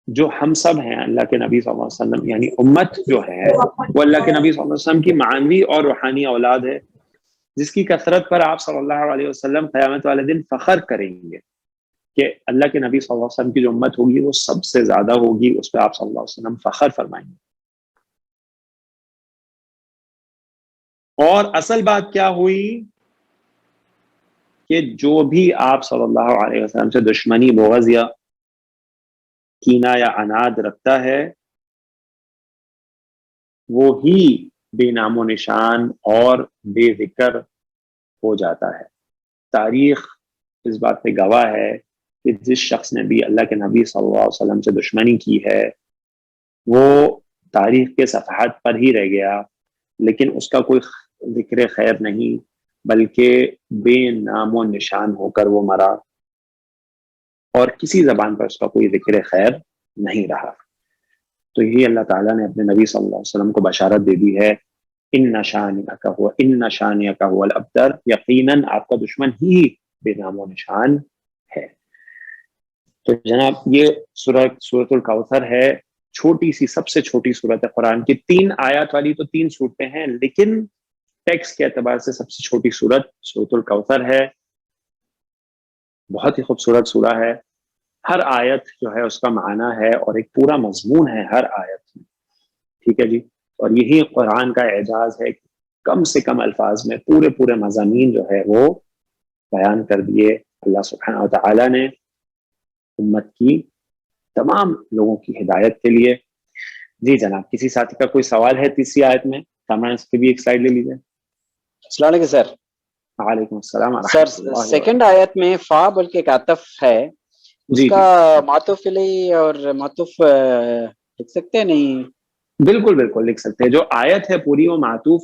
جو ہم سب ہیں اللہ کے نبی صلی اللہ علیہ وسلم یعنی امت جو ہے وہ اللہ کے نبی صلی اللہ علیہ وسلم کی معنوی اور روحانی اولاد ہے، جس کی کثرت پر آپ صلی اللہ علیہ وسلم قیامت والے دن فخر کریں گے کہ اللہ کے نبی صلی اللہ علیہ وسلم کی جو امت ہوگی وہ سب سے زیادہ ہوگی، اس پہ آپ صلی اللہ علیہ وسلم فخر فرمائیں گے. اور اصل بات کیا ہوئی کہ جو بھی آپ صلی اللہ علیہ وسلم سے دشمنی، بغض یا کینہ یا عناد رکھتا ہے وہی بے نام و نشان اور بے ذکر ہو جاتا ہے. تاریخ اس بات پہ گواہ ہے کہ جس شخص نے بھی اللہ کے نبی صلی اللہ علیہ وسلم سے دشمنی کی ہے وہ تاریخ کے صفحات پر ہی رہ گیا، لیکن اس کا کوئی ذکر خیر نہیں، بلکہ بے نام و نشان ہو کر وہ مرا اور کسی زبان پر اس کا کوئی ذکر خیر نہیں رہا. تو یہی اللہ تعالیٰ نے اپنے نبی صلی اللہ علیہ وسلم کو بشارت دے دی ہے، ان شانئک هو الابتر، یقیناً آپ کا دشمن ہی بے نام و نشان ہے. تو جناب یہ سورۃ الکوثر ہے، چھوٹی سی، سب سے چھوٹی سورت ہے قرآن کی. 3 آیات والی تو 3 صورتیں ہیں، لیکن ٹیکسٹ کے اعتبار سے سب سے چھوٹی سورت سورۃ الکوثر ہے. بہت ہی خوبصورت سورہ ہے. ہر آیت جو ہے اس کا معنی ہے اور ایک پورا مضمون ہے ہر آیت میں. ٹھیک ہے جی. اور یہی قرآن کا اعجاز ہے کہ کم سے کم الفاظ میں پورے مضامین جو ہے وہ بیان کر دیے اللہ سبحانہ و تعالیٰ نے امت کی تمام لوگوں کی ہدایت کے لیے. جی جناب، کسی ساتھی کا کوئی سوال ہے تیسری آیت میں؟ کامران اس کی بھی ایک سلائیڈ لے لیجیے. السلام علیکم سر. وعلیکم السلام سر سیکنڈ آیت میں فا بلکہ ایک عطف ہے، اس جی کا معطوف الیہ اور معطوف لکھ سکتے ہیں؟ نہیں بالکل لکھ سکتے ہیں. جو آیت ہے پوری وہ معطوف،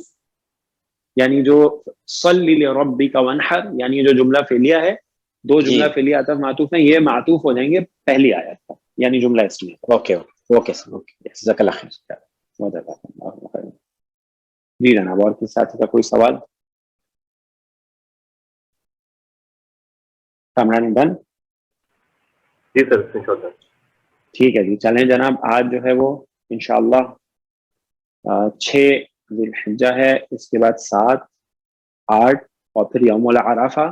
یعنی جو صلی لربک وانحر، یعنی جو جملہ فعلیہ ہے، 2 جملہ فعلیہ عطف معطوف ہیں، یہ معطوف ہو جائیں گے پہلی آیت پر، یعنی جملہ اسمیہ. اوکے سر، اوکے، جزاک اللہ خیر. جی جناب، اور کسی ساتھی کا کوئی سوال؟ کامران ڈن؟ جی سر، انشاءاللہ. ٹھیک ہے جی. چلیں جناب، آج جو ہے وہ انشاءاللہ 6 ذی الحجہ ہے، اس کے بعد 7، 8 اور پھر یوم العرفہ.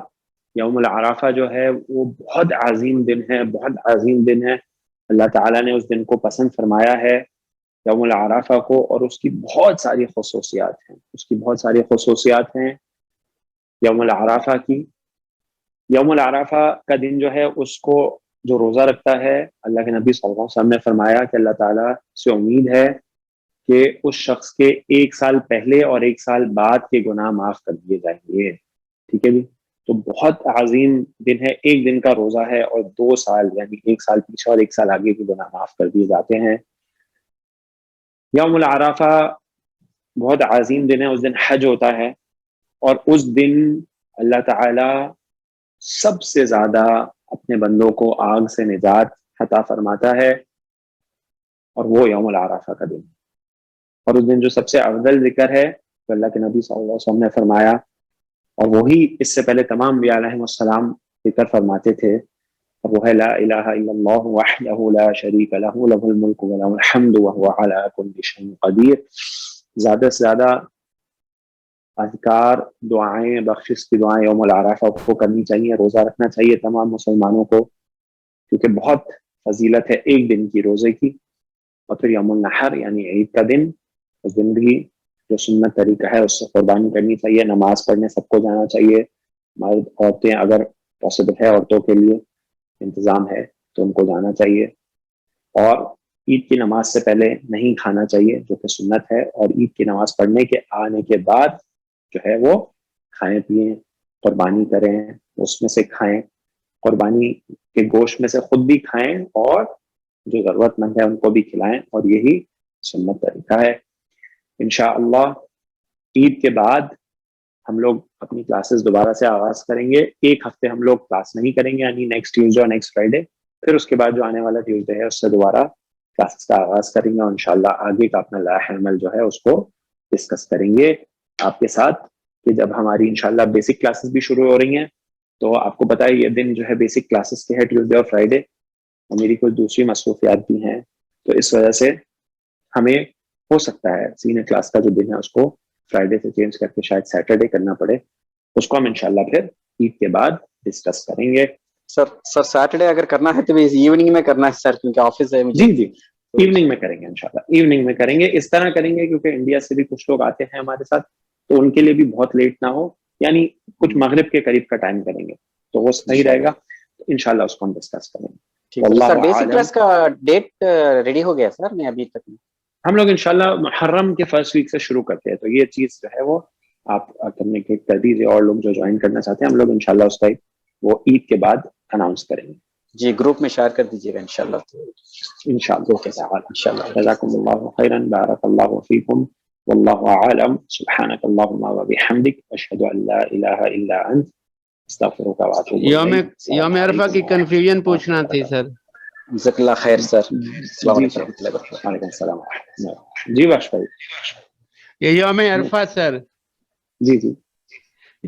یوم العرفہ جو ہے وہ بہت عظیم دن ہے، بہت عظیم دن ہے. اللہ تعالیٰ نے اس دن کو پسند فرمایا ہے، یوم العرفہ کو، اور اس کی بہت ساری خصوصیات ہیں یوم العرفہ کی. یوم العرفہ کا دن جو ہے اس کو جو روزہ رکھتا ہے، اللہ کے نبی صلی اللہ علیہ وسلم نے فرمایا کہ اللہ تعالیٰ سے امید ہے کہ اس شخص کے 1 سال پہلے اور 1 سال بعد کے گناہ معاف کر دیے جائیں گے. ٹھیک ہے جی. تو بہت عظیم دن ہے. 1 دن کا روزہ ہے اور 2 سال یعنی 1 سال پیچھے اور 1 سال آگے کے گناہ معاف کر دیے جاتے ہیں. یوم العرفہ بہت عظیم دن ہے. اس دن حج ہوتا ہے اور اس دن اللہ تعالی سب سے زیادہ اپنے بندوں کو آگ سے نجات عطا فرماتا ہے، اور وہ یوم العرفہ کا دن. اور اس دن جو سب سے افضل ذکر ہے تو اللہ کے نبی صلی اللہ علیہ وسلم نے فرمایا اور وہی اس سے پہلے تمام انبیاء علیہم السلام ذکر فرماتے تھے، اور وہ ہے لا الہ الا اللہ وحدہ لا شریک لہ لہ الملک ولہ الحمد وہو علی کل شیء قدیر. زیادہ سے زیادہ اذکار، دعائیں، بخشش کی دعائیں یوم العرفہ کو کرنی چاہیے، روزہ رکھنا چاہیے تمام مسلمانوں کو، کیونکہ بہت فضیلت ہے ایک دن کی روزے کی. اور پھر یوم النحر یعنی عید کا دن، اس دن بھی جو سنت طریقہ ہے اس سے قربانی کرنی چاہیے. نماز پڑھنے سب کو جانا چاہیے، مرد عورتیں اگر پاسبل ہے عورتوں کے لیے انتظام ہے تو ان کو جانا چاہیے. اور عید کی نماز سے پہلے نہیں کھانا چاہیے جو کہ سنت ہے، اور عید کی نماز پڑھنے کے آنے کے بعد جو ہے وہ کھائیں پئیں، قربانی کریں، اس میں سے کھائیں، قربانی کے گوشت میں سے خود بھی کھائیں اور جو ضرورت مند ہے ان کو بھی کھلائیں، اور یہی سنت طریقہ ہے. انشاءاللہ عید کے بعد ہم لوگ اپنی کلاسز دوبارہ سے آغاز کریں گے. ایک ہفتے ہم لوگ کلاس نہیں کریں گے، یعنی نیکسٹ ٹیوزڈے اور نیکسٹ فرائیڈے. پھر اس کے بعد جو آنے والا ٹیوزڈے ہے اس سے دوبارہ کلاسز کا آغاز کریں گے، اور انشاءاللہ آگے کا اپنا لائحہ عمل جو ہے اس کو ڈسکس کریں گے آپ کے ساتھ. کہ جب ہماری انشاءاللہ بیسک کلاسز بھی شروع ہو رہی ہیں تو آپ کو پتہ ہے یہ دن جو ہے بیسک کلاسز کے ہے ٹیوزڈے اور فرائیڈے، اور میری کچھ دوسری مصروفیات بھی ہیں، تو اس وجہ سے ہمیں ہو سکتا ہے سینئر کلاس کا جو دن ہے اس کو فرائیڈے سے چینج کر کے شاید سیٹرڈے کرنا پڑے. اس کو ہم انشاءاللہ پھر عید کے بعد ڈسکس کریں گے. سر سیٹرڈے اگر کرنا ہے تو ایوننگ میں کرنا ہے سر، کیونکہ آفس ہے مجھے. جی ایوننگ میں کریں گے انشاءاللہ، ایوننگ میں کریں گے. اس طرح کریں گے کیونکہ انڈیا سے بھی کچھ لوگ آتے ہیں ہمارے ساتھ، تو ان کے لیے بھی بہت لیٹ نہ ہو، یعنی کچھ مغرب کے قریب کا ٹائم کریں گے تو وہ صحیح رہے گا. انشاءاللہ اس کو ہم ڈسکس کریں گے. سر بیسک کلاس کا ڈیٹ ریڈی ہو گیا سر؟ میں ابھی تک ہم لوگ انشاءاللہ محرم کے فرسٹ ویک سے شروع کرتے ہیں، تو یہ چیز جو ہے وہ آپ کمیونیکیٹ کر دیجیے، اور لوگ جو جوائن کرنا چاہتے ہیں ہم لوگ انشاءاللہ اس کا وہ عید کے بعد اناؤنس کریں گے. جی گروپ میں شیئر کر دیجیے گا انشاءاللہ. انشاءاللہ. جزاکم اللہ خیرا، بارک اللہ فیکم، واللہ اعلم. سبحانک اللہم وبحمدک، اشہد ان لا الہ الا انت، استغفرک واتوب الیک. یوم عرفہ کی کنفیوژن پوچھنا تھی سر. جزاک اللہ خیر سر. السلام علیکم ورحمۃ اللہ وبرکاتہ. وعلیکم السلام ورحمۃ اللہ. جی بخش بھائی. یہ یوم عرفہ سر، جی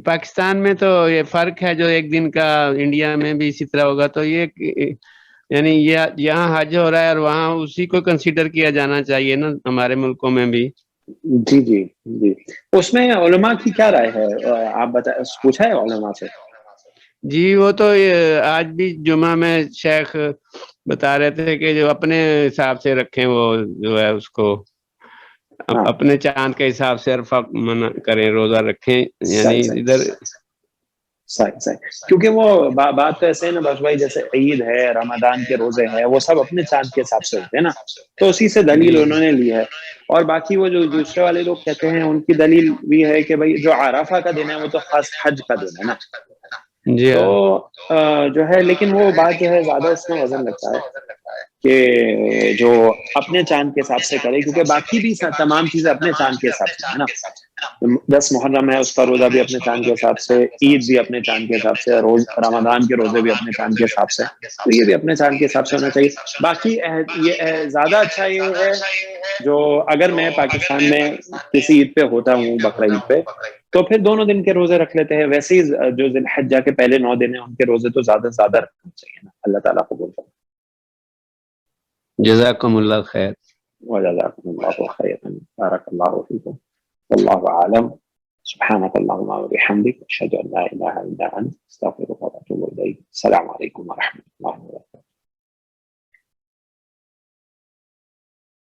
پاکستان میں تو یہ فرق ہے جو ایک دن کا، انڈیا میں بھی اسی طرح ہوگا، تو یہ یعنی یہاں حج ہو رہا ہے اور وہاں اسی کو کنسیڈر کیا جانا چاہیے نا ہمارے ملکوں میں بھی. جی اس میں علماء کی کیا رائے ہے آپ پوچھا ہے علماء سے؟ جی وہ تو آج بھی جمعہ میں شیخ بتا رہے تھے کہ جو اپنے حساب سے رکھیں، وہ جو ہے اس کو اپنے چاند کے حساب سے عرفہ منع کریں، روزہ رکھیں، یعنی ادھر صحیح. کیونکہ وہ بات تو ایسے ہے نا بخش بھائی، جیسے عید ہے، رمضان کے روزے ہیں، وہ سب اپنے چاند کے حساب سے ہوتے ہیں نا، تو اسی سے دلیل انہوں نے لی ہے. اور باقی وہ جو دوسرے والے لوگ کہتے ہیں ان کی دلیل بھی ہے کہ بھائی جو عرفہ کا دن ہے وہ تو خاص حج کا دن ہے نا، تو جو ہے، لیکن وہ بات جو ہے زیادہ اس میں وزن لگتا ہے کہ جو اپنے چاند کے حساب سے کرے، کیونکہ باقی بھی تمام چیزیں اپنے چاند کے حساب سے ہے نا. 10 محرم ہے اس کا روزہ بھی اپنے چاند کے حساب سے، عید بھی اپنے چاند کے حساب سے، رمضان کے روزے بھی اپنے چاند کے حساب سے، تو یہ بھی اپنے چاند کے حساب سے ہونا چاہیے. باقی یہ زیادہ اچھا یہ ہے جو اگر میں پاکستان میں کسی عید پہ ہوتا ہوں، بقرہ عید پہ، تو پھر دونوں دن کے روزے رکھ لیتے ہیں. ویسے ہی جو ذی الحجہ کے پہلے 9 دن ہیں ان کے روزے تو زیادہ سے زیادہ رکھنا چاہیے نا. اللہ تعالیٰ قبول کرے. جزاکم اللہ خیر. وجزاکم اللہ خیرا، بارک اللہ فیکم، واللہ اعلم. سبحانک اللہم وبحمدک، اشہد ان لا الہ الا انت، استغفرک واتوب الیک. السلام علیکم ورحمۃ اللہ وبرکاتہ.